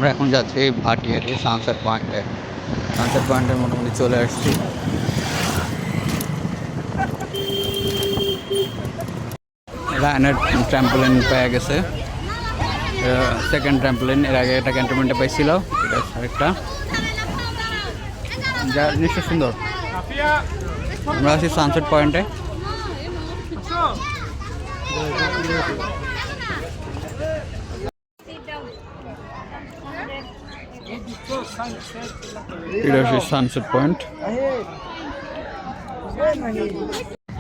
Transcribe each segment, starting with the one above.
আমরা এখন যাচ্ছি ভাটিয়ারি সানসেট পয়েন্টে। সানসেট পয়েন্টে মোটামুটি চলে আসছি। রায়নের ট্র্যাম্পোলিন পেয়ে গেছে, সেকেন্ড ট্র্যাম্পোলিন। এর আগে একটা ক্যান্টনমেন্টে পাইছিল, এটা আরেকটা। যা জিনিসটা সুন্দর। আমরা আছি সানসেট পয়েন্টে। এটা হচ্ছে সানসেট পয়েন্ট।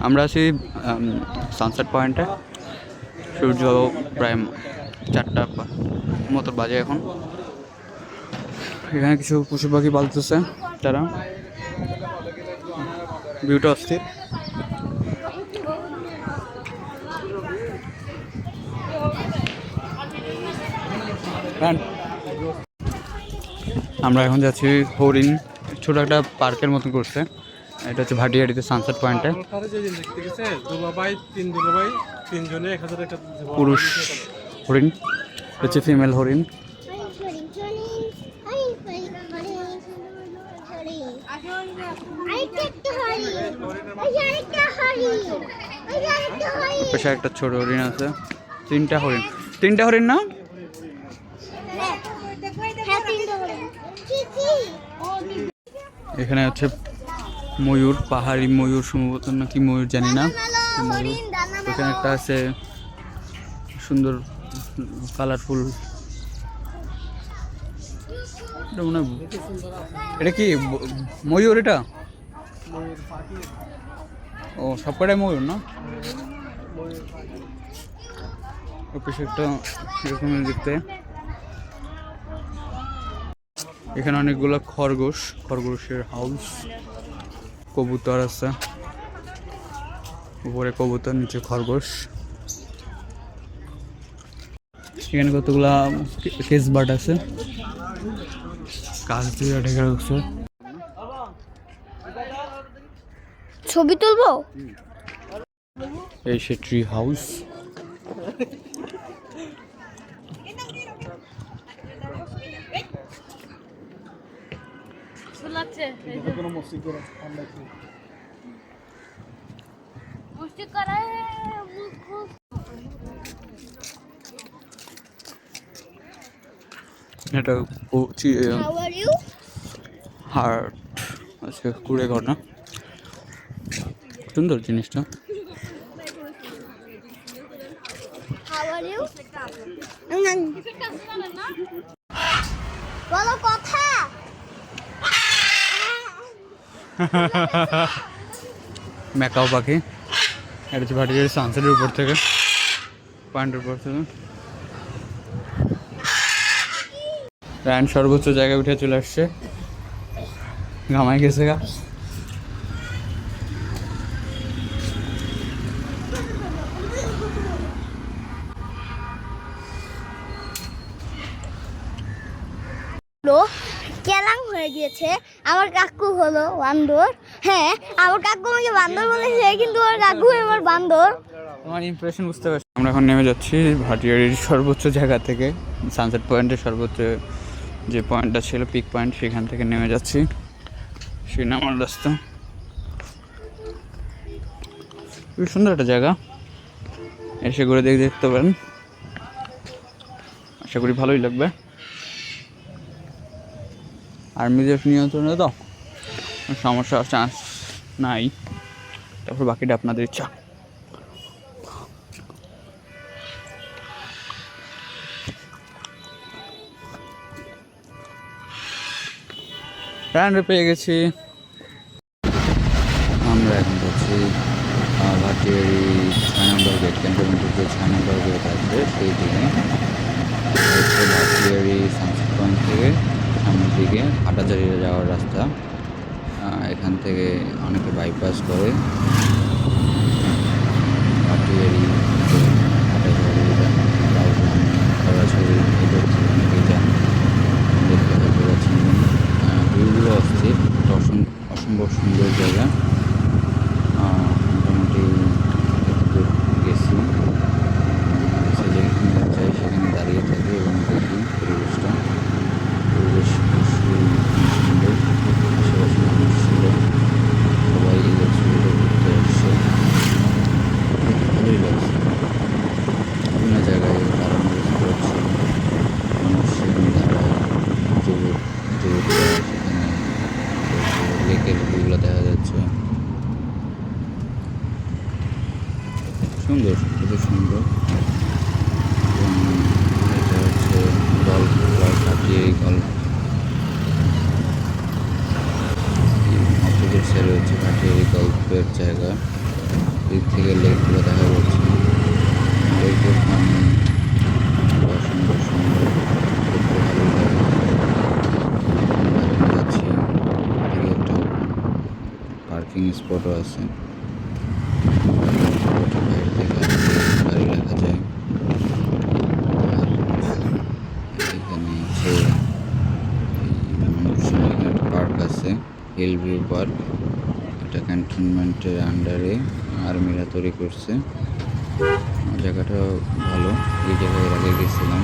আমরা আছি সানসেট পয়েন্টে। সূর্য প্রায় 4টা মতো বাজে এখন। এখানে কিছু পশু পাখি পালতেছে তারা। ভিউটা অস্থির। আমরা এখন যাচ্ছি হরিণ, ছোট একটা পার্কের মতন করছে। এটা হচ্ছে ভাটিয়ারিতে সানসেট পয়েন্টে। পুরুষ হরিণ, হচ্ছে ফিমেল হরিণ। পাশে একটা ছোট হরিণ আছে। তিনটা হরিণ না? এখানে হচ্ছে ময়ূর, পাহাড়ি ময়ূর সম্ভবত, নাকি ময়ূর জানি না। ময়ূর এখানে একটা আছে সুন্দর কালারফুল। এটা কি ময়ূর? এটা ও সবকটাই ময়ূর না? একটা এরকম দেখতে। এখানে অনেকগুলো খরগোশের হাউস। কবুতর আছে, উপরে কবুতর, নিচে খরগোশ। এখানে কতগুলা কেস বার্ড আছে, কাজ দিয়ে ঢেকে রাখছে। ছবি তুলবো। এই সে ট্রি হাউস। এটা হার্ট আছে, কুড়ে ঘর না? সুন্দর জিনিসটা। বলো কথা। ম্যাকাও পাখি। এটা হচ্ছে ভাটিয়ারি সানসেটের উপর থেকে, পয়েন্টের উপর থেকে। রায়ন সর্বোচ্চ জায়গায় উঠে চলে আসছে, ঘামাই গেছে গা। কেলাং হয়ে গিয়েছে। আমার কাকু হলো বান্দর। হ্যাঁ, আমার কাকু আমাকে বান্দর বলেছে, কিন্তু আমার কাকু আমার বান্দর। আমার ইমপ্রেশন বুঝতে পারছি। আমরা এখন নেমে যাচ্ছি ভাটিয়ারির সর্বোচ্চ জায়গা থেকে, সানসেট পয়েন্টের সর্বোচ্চ যে পয়েন্টটা ছিল, পিক পয়েন্ট, সেখান থেকে নেমে যাচ্ছি। সেই নামার রাস্তা। খুবই সুন্দর একটা জায়গা, এসে ঘুরে দেখতে পারেন। আশা করি ভালোই লাগবে। আর্মিদের নিয়ন্ত্রণে তো সমস্যা চান্স নাই। তারপর বাকিটা আপনাদের ইচ্ছা। রান্না পেয়ে গেছি। আমরা এখন যাচ্ছি ভাটিয়ারি 6 নম্বর গেট, ক্যান্টনমেন্টের যে 6 নম্বর গেট আছে সেই দিকে। হচ্ছে ভাটিয়ারি সানসেট পয়েন্ট থেকে সামনের দিকে হাটাজারিতে যাওয়ার রাস্তা। এখান থেকে অনেকে বাইপাস করে ভাটিয়ারি, হাটাজারি, সরাসরি এদের অনেকেই যান। দেখতে হয়তো পাচ্ছেন ভিউগুলো অস্থির, অসম্ভব সুন্দর জায়গা। মোটামুটি গেছি, যেখানে চাই সেখানে দাঁড়িয়ে থাকি এবং দেখি পরিবেশটা। রয়েছে ভাটিয়ারি গল্পের জায়গা। দিক থেকে লেকগুলো দেখা যাচ্ছে, লেকের পানি সুন্দর সুন্দর, দেখতে ভালো লাগে। আমরা যাচ্ছি, এদিকে একটা পার্কিং স্পটও আছে, বাইরে থেকে গাড়ি রাখা যায়। আর এখানে হচ্ছে এখানে একটা পার্ক আছে, হিল ভিউ পার্ক। এটা ক্যান্টনমেন্টের আন্ডারে আর্মিরা তৈরি করছে। জায়গাটা ভালো, এই জায়গায় এর আগে গেছিলাম,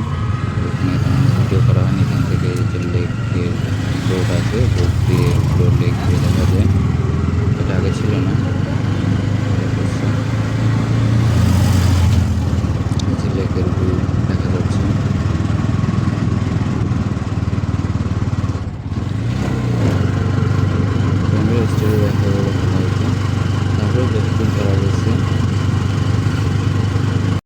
এখানে তেমন ভিডিও করা হয়নি। এখান থেকে এই যে লেকের বোট আছে, বোট দিয়ে পুরো লেক ঘুরে দেখা যায়, এটা আগে ছিল না। লেকের ভিউ দেখা যাচ্ছে। স্টোরি দেখা গেল